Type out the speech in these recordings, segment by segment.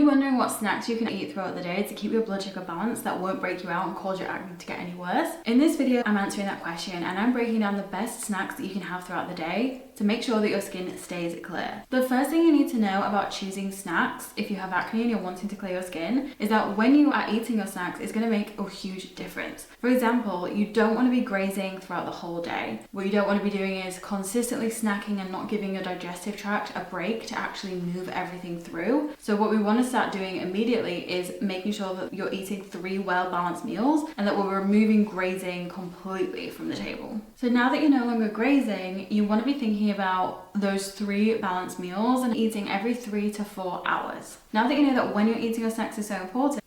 you're wondering what snacks you can eat throughout the day to keep your blood sugar balanced that won't break you out and cause your acne to get any worse, in this video I'm answering that question and I'm breaking down the best snacks that you can have throughout the day to make sure that your skin stays clear. The first thing you need to know about choosing snacks if you have acne and you're wanting to clear your skin is that when you are eating your snacks, it's going to make a huge difference. For example, you don't want to be grazing throughout the whole day. What you don't want to be doing is consistently snacking and not giving your digestive tract a break to actually move everything through. So what we want to start doing immediately is making sure that you're eating 3 well-balanced meals and that we're removing grazing completely from the table. So now that you're no longer grazing, you want to be thinking about those 3 balanced meals and eating every 3 to 4 hours. Now that you know that when you're eating your snacks is so important,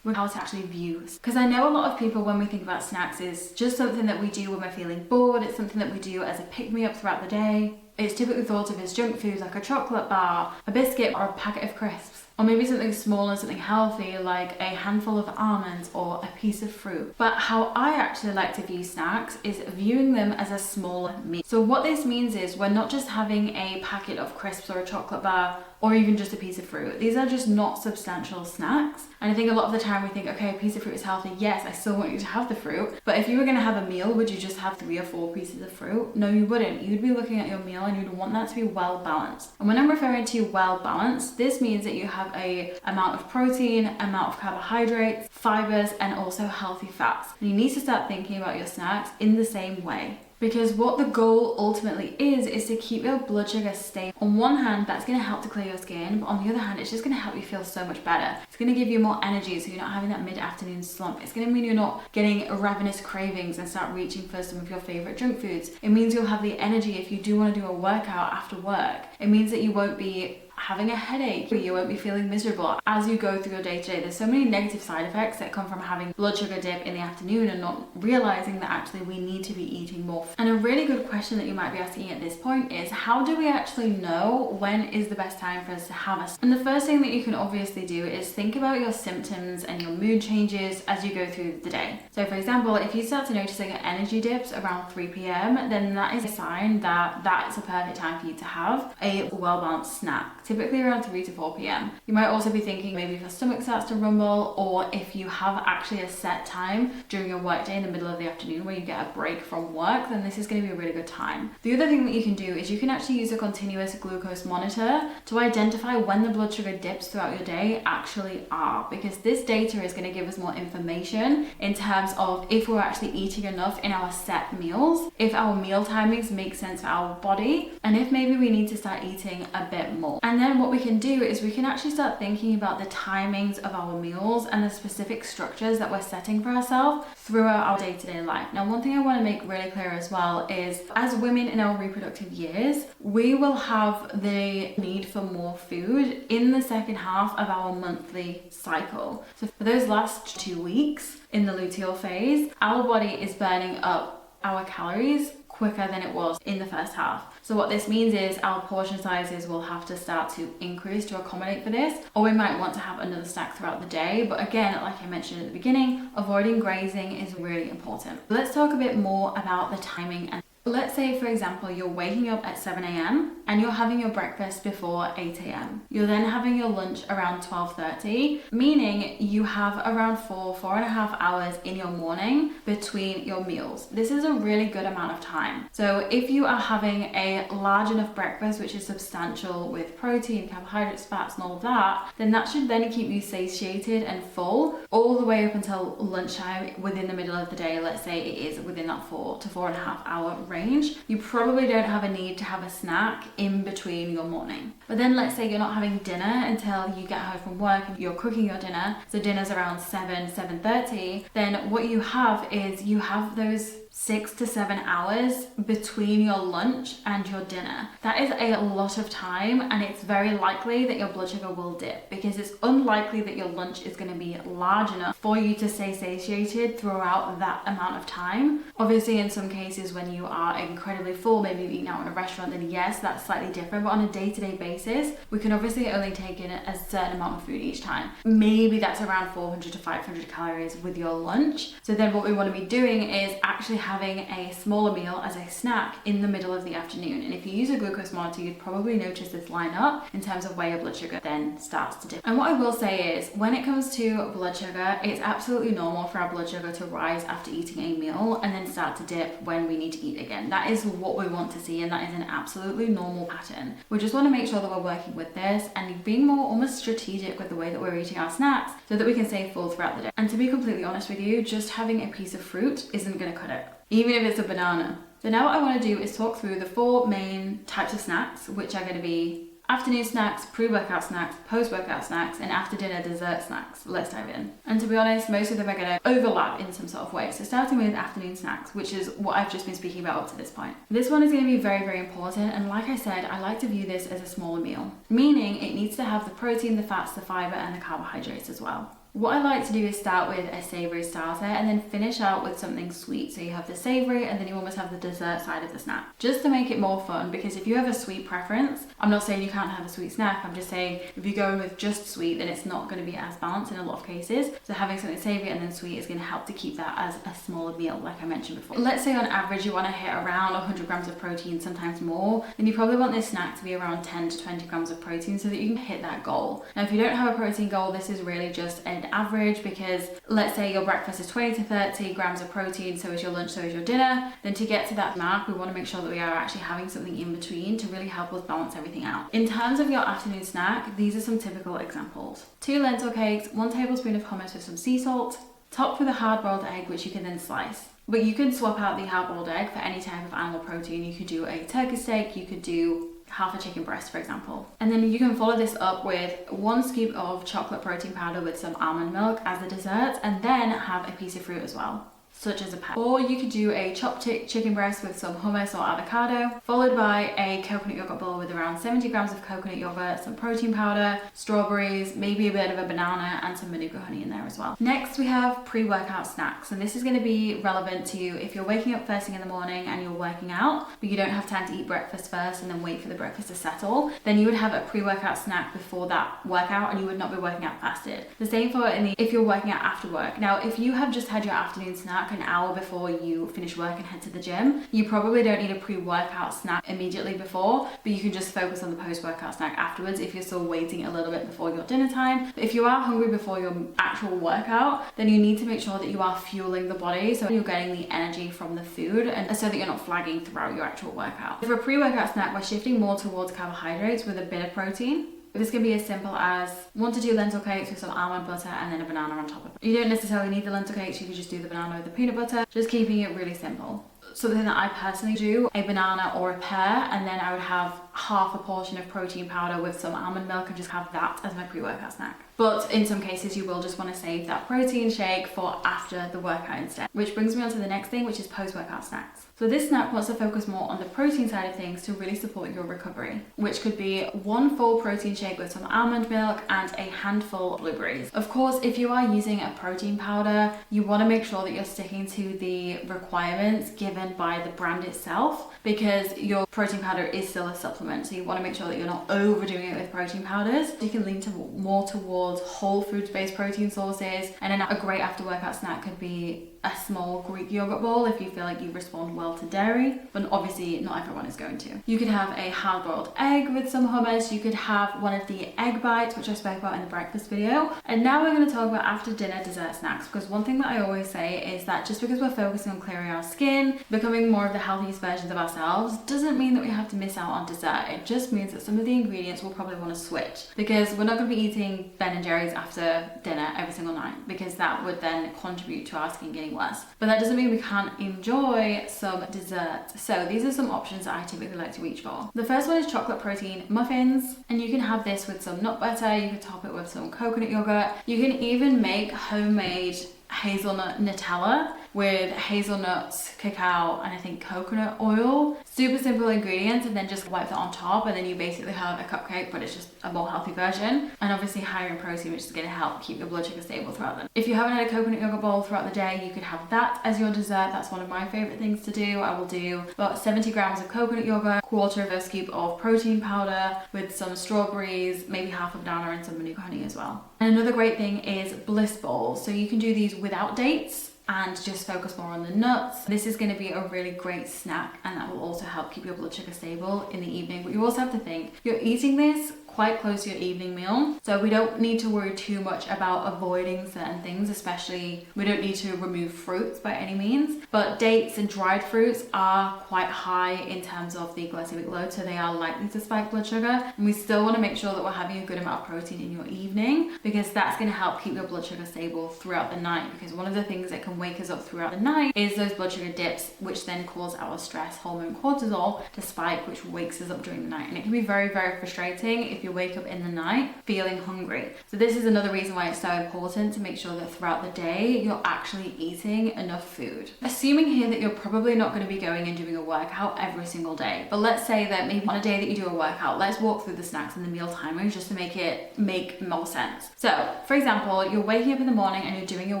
how to actually view. Because I know a lot of people, when we think about snacks, is just something that we do when we're feeling bored. It's something that we do as a pick-me-up throughout the day. It's typically thought of as junk foods like a chocolate bar, a biscuit, or a packet of crisps. Or maybe something small and something healthy like a handful of almonds or a piece of fruit. But how I actually like to view snacks is viewing them as a small meal. So what this means is we're not just having a packet of crisps or a chocolate bar or even just a piece of fruit. These are just not substantial snacks. And I think a lot of the time we think, okay, a piece of fruit is healthy. Yes, I still want you to have the fruit. But if you were gonna have a meal, would you just have 3 or 4 pieces of fruit? No, you wouldn't. You'd be looking at your meal and you'd want that to be well balanced. And when I'm referring to well balanced, this means that you have a amount of protein, amount of carbohydrates, fibers, and also healthy fats. And you need to start thinking about your snacks in the same way. Because what the goal ultimately is to keep your blood sugar stable. On one hand, that's going to help to clear your skin, but on the other hand, it's just going to help you feel so much better. It's going to give you more energy so you're not having that mid-afternoon slump. It's going to mean you're not getting ravenous cravings and start reaching for some of your favorite junk foods. It means you'll have the energy if you do want to do a workout after work. It means that you won't be having a headache, you won't be feeling miserable as you go through your day-to-day. There's so many negative side effects that come from having blood sugar dip in the afternoon and not realizing that actually we need to be eating more. And a really good question that you might be asking at this point is, how do we actually know when is the best time for us to have a snack? And the first thing that you can obviously do is think about your symptoms and your mood changes as you go through the day. So for example, if you start to noticing energy dips around 3 p.m, then that is a sign that that's a perfect time for you to have a well-balanced snack. Typically around 3 to 4 p.m. You might also be thinking maybe if your stomach starts to rumble, or if you have actually a set time during your work day in the middle of the afternoon where you get a break from work, then this is going to be a really good time. The other thing that you can do is you can actually use a continuous glucose monitor to identify when the blood sugar dips throughout your day actually are, because this data is going to give us more information in terms of if we're actually eating enough in our set meals, if our meal timings make sense for our body, and if maybe we need to start eating a bit more. And then what we can do is we can actually start thinking about the timings of our meals and the specific structures that we're setting for ourselves throughout our day-to-day life. Now, one thing I want to make really clear as well is, as women in our reproductive years, we will have the need for more food in the second half of our monthly cycle. So for those last 2 weeks in the luteal phase, our body is burning up our calories quicker than it was in the first half. So what this means is our portion sizes will have to start to increase to accommodate for this, or we might want to have another snack throughout the day. But again, like I mentioned at the beginning, avoiding grazing is really important. Let's talk a bit more about the timing. And let's say, for example, you're waking up at 7 a.m. and you're having your breakfast before 8 a.m. You're then having your lunch around 12:30, meaning you have around 4.5 hours in your morning between your meals. This is a really good amount of time. So if you are having a large enough breakfast, which is substantial with protein, carbohydrates, fats, and all of that, then that should then keep you satiated and full all the way up until lunchtime within the middle of the day. Let's say it is within that 4 to 4.5 hour range. You probably don't have a need to have a snack in between your morning. But then let's say you're not having dinner until you get home from work and you're cooking your dinner, so dinner's around 7:30, then what you have is you have those 6 to 7 hours between your lunch and your dinner. That is a lot of time, and it's very likely that your blood sugar will dip, because it's unlikely that your lunch is going to be large enough for you to stay satiated throughout that amount of time. Obviously, in some cases when you are incredibly full, maybe you've eaten out in a restaurant, then yes, that's slightly different. But on a day-to-day basis, we can obviously only take in a certain amount of food each time. Maybe that's around 400 to 500 calories with your lunch. So then what we want to be doing is actually having a smaller meal as a snack in the middle of the afternoon. And if you use a glucose monitor, you'd probably notice this line up in terms of where your blood sugar then starts to dip. And what I will say is, when it comes to blood sugar, it's absolutely normal for our blood sugar to rise after eating a meal and then start to dip when we need to eat again. That is what we want to see, and that is an absolutely normal pattern. We just want to make sure that we're working with this and being more almost strategic with the way that we're eating our snacks so that we can stay full throughout the day. And to be completely honest with you, just having a piece of fruit isn't going to cut it, even if it's a banana. So now what I want to do is talk through the 4 main types of snacks, which are going to be afternoon snacks, pre-workout snacks, post-workout snacks, and after dinner dessert snacks. Let's dive in. And to be honest, most of them are going to overlap in some sort of way. So starting with afternoon snacks, which is what I've just been speaking about up to this point. This one is going to be very, very important. And like I said, I like to view this as a smaller meal, meaning it needs to have the protein, the fats, the fiber, and the carbohydrates as well. What I like to do is start with a savoury starter and then finish out with something sweet. So you have the savoury and then you almost have the dessert side of the snack. Just to make it more fun, because if you have a sweet preference, I'm not saying you can't have a sweet snack, I'm just saying if you're going with just sweet, then it's not going to be as balanced in a lot of cases. So having something savoury and then sweet is going to help to keep that as a smaller meal, like I mentioned before. Let's say on average you want to hit around 100 grams of protein, sometimes more, then you probably want this snack to be around 10 to 20 grams of protein so that you can hit that goal. Now if you don't have a protein goal, this is really just an average, because let's say your breakfast is 20 to 30 grams of protein, so is your lunch, so is your dinner. Then to get to that mark, we want to make sure that we are actually having something in between to really help us balance everything out. In terms of your afternoon snack, these are some typical examples. 2 lentil cakes, 1 tablespoon of hummus with some sea salt, topped with a hard-boiled egg, which you can then slice. But you can swap out the hard-boiled egg for any type of animal protein. You could do a turkey steak, you could do half a chicken breast, for example. And then you can follow this up with 1 scoop of chocolate protein powder with some almond milk as a dessert, and then have a piece of fruit as well, such as a pear. Or you could do a chopped chicken breast with some hummus or avocado, followed by a coconut yogurt bowl with around 70 grams of coconut yogurt, some protein powder, strawberries, maybe a bit of a banana, and some manuka honey in there as well. Next, we have pre-workout snacks, and this is going to be relevant to you if you're waking up first thing in the morning and you're working out, but you don't have time to eat breakfast first and then wait for the breakfast to settle. Then you would have a pre-workout snack before that workout, and you would not be working out fasted. The same for if you're working out after work. Now, if you have just had your afternoon snack an hour before you finish work and head to the gym, you probably don't need a pre-workout snack immediately before, but you can just focus on the post-workout snack afterwards if you're still waiting a little bit before your dinner time. But if you are hungry before your actual workout, then you need to make sure that you are fueling the body so you're getting the energy from the food, and so that you're not flagging throughout your actual workout. For a pre-workout snack, we're shifting more towards carbohydrates with a bit of protein. This can be as simple as 1 to 2 lentil cakes with some almond butter and then a banana on top of it. You don't necessarily need the lentil cakes, you could just do the banana with the peanut butter, just keeping it really simple. Something that I personally do, a banana or a pear, and then I would have half a portion of protein powder with some almond milk and just have that as my pre-workout snack. But in some cases you will just want to save that protein shake for after the workout instead. Which brings me on to the next thing, which is post-workout snacks. So this snack wants to focus more on the protein side of things to really support your recovery, which could be 1 full protein shake with some almond milk and a handful of blueberries. Of course, if you are using a protein powder, you want to make sure that you're sticking to the requirements given by the brand itself, because your protein powder is still a supplement, so you want to make sure that you're not overdoing it with protein powders. You can lean more towards whole foods based protein sources, and then a great after workout snack could be a small Greek yogurt bowl if you feel like you respond well to dairy, but obviously not everyone is going to. You could have a hard-boiled egg with some hummus, you could have one of the egg bites, which I spoke about in the breakfast video. And now we're going to talk about after dinner dessert snacks, because one thing that I always say is that just because we're focusing on clearing our skin, becoming more of the healthiest versions of ourselves, doesn't mean that we have to miss out on dessert. It just means that some of the ingredients we'll probably want to switch, because we're not going to be eating Ben and Jerry's after dinner every single night, because that would then contribute to our skin getting worse. But that doesn't mean we can't enjoy some dessert. So these are some options that I typically like to reach for. The first one is chocolate protein muffins, and you can have this with some nut butter, you can top it with some coconut yogurt, you can even make homemade hazelnut Nutella with hazelnuts, cacao, and I think coconut oil. Super simple ingredients, and then just wipe that on top, and then you basically have a cupcake, but it's just a more healthy version, and obviously higher in protein, which is going to help keep your blood sugar stable throughout the day. If you haven't had a coconut yogurt bowl throughout the day, you could have that as your dessert. That's one of my favorite things to do. I will do about 70 grams of coconut yogurt, 1/4 of a scoop of protein powder with some strawberries, maybe half a banana, and some manuka honey as well. And another great thing is bliss bowls. So you can do these without dates, and just focus more on the nuts, this is going to be a really great snack, and that will also help keep your blood sugar stable in the evening. But you also have to think, you're eating this quite close to your evening meal, so we don't need to worry too much about avoiding certain things, especially we don't need to remove fruits by any means, but dates and dried fruits are quite high in terms of the glycemic load, so they are likely to spike blood sugar, and we still want to make sure that we're having a good amount of protein in your evening, because that's going to help keep your blood sugar stable throughout the night. Because one of the things that can wake us up throughout the night is those blood sugar dips, which then cause our stress hormone cortisol to spike, which wakes us up during the night, and it can be very, very frustrating if you wake up in the night feeling hungry. So this is another reason why it's so important to make sure that throughout the day you're actually eating enough food. Assuming here that you're probably not going to be going and doing a workout every single day, but let's say that maybe on a day that you do a workout, let's walk through the snacks and the meal timings just to make it make more sense. So for example, you're waking up in the morning and you're doing your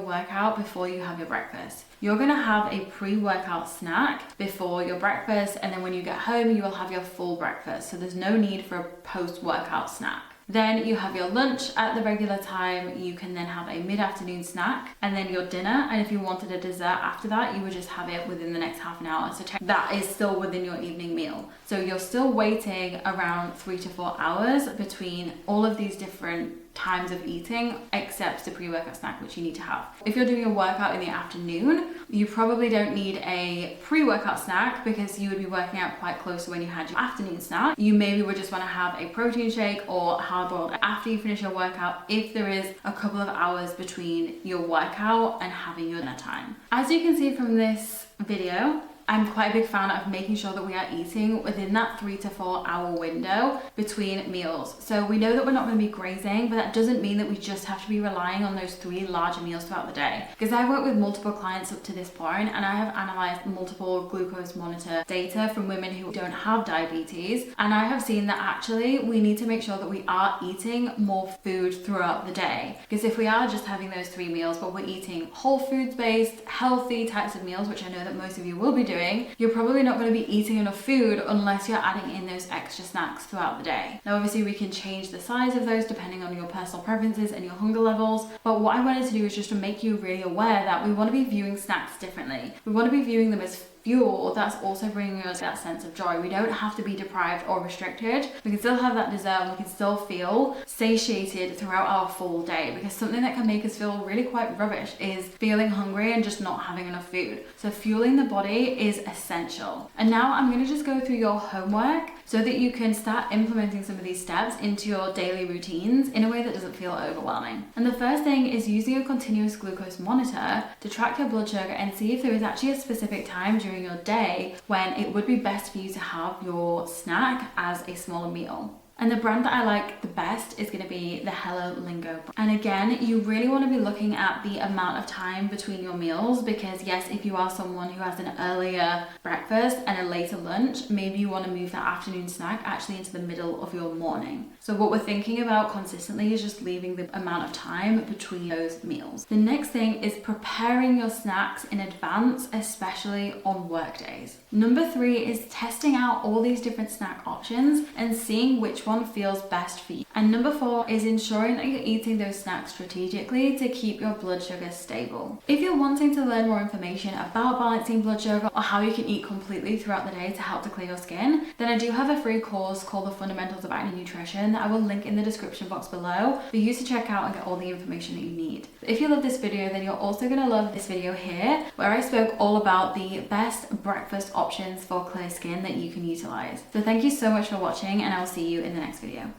workout before you have your breakfast. You're gonna have a pre-workout snack before your breakfast, and then when you get home, you will have your full breakfast. So there's no need for a post-workout snack. Then you have your lunch at the regular time. You can then have a mid-afternoon snack and then your dinner. And if you wanted a dessert after that, you would just have it within the next half an hour. So that is still within your evening meal. So you're still waiting around 3 to 4 hours between all of these different times of eating, except the pre-workout snack, which you need to have. If you're doing a workout in the afternoon, you probably don't need a pre-workout snack because you would be working out quite close to when you had your afternoon snack. You maybe would just want to have a protein shake or hard-boiled after you finish your workout if there is a couple of hours between your workout and having your dinner time. As you can see from this video, I'm quite a big fan of making sure that we are eating within that 3 to 4 hour window between meals. So we know that we're not going to be grazing, but that doesn't mean that we just have to be relying on those 3 larger meals throughout the day. Because I've worked with multiple clients up to this point, and I have analyzed multiple glucose monitor data from women who don't have diabetes, and I have seen that actually we need to make sure that we are eating more food throughout the day. Because if we are just having those 3 meals, but we're eating whole foods based, healthy types of meals, which I know that most of you will be doing, you're probably not going to be eating enough food unless you're adding in those extra snacks throughout the day. Now obviously we can change the size of those depending on your personal preferences and your hunger levels, but what I wanted to do is just to make you really aware that we want to be viewing snacks differently. We want to be viewing them as fuel that's also bringing us that sense of joy. We don't have to be deprived or restricted. We can still have that dessert and we can still feel satiated throughout our full day, because something that can make us feel really quite rubbish is feeling hungry and just not having enough food. So fueling the body is essential. And now I'm going to just go through your homework so that you can start implementing some of these steps into your daily routines in a way that doesn't feel overwhelming. And the first thing is using a continuous glucose monitor to track your blood sugar and see if there is actually a specific time during your day when it would be best for you to have your snack as a smaller meal. And the brand that I like the best is going to be the Hello Lingo. And again, you really want to be looking at the amount of time between your meals, because yes, if you are someone who has an earlier breakfast and a later lunch, maybe you want to move that afternoon snack actually into the middle of your morning. So what we're thinking about consistently is just leaving the amount of time between those meals. The next thing is preparing your snacks in advance, especially on work days. Number 3 is testing out all these different snack options and seeing which one feels best for you. And number 4 is ensuring that you're eating those snacks strategically to keep your blood sugar stable. If you're wanting to learn more information about balancing blood sugar or how you can eat completely throughout the day to help to clear your skin, then I do have a free course called The Fundamentals of Acne Nutrition that I will link in the description box below for you to check out and get all the information that you need. If you love this video, then you're also going to love this video here where I spoke all about the best breakfast options for clear skin that you can utilize. So thank you so much for watching, and I will see you in the next video.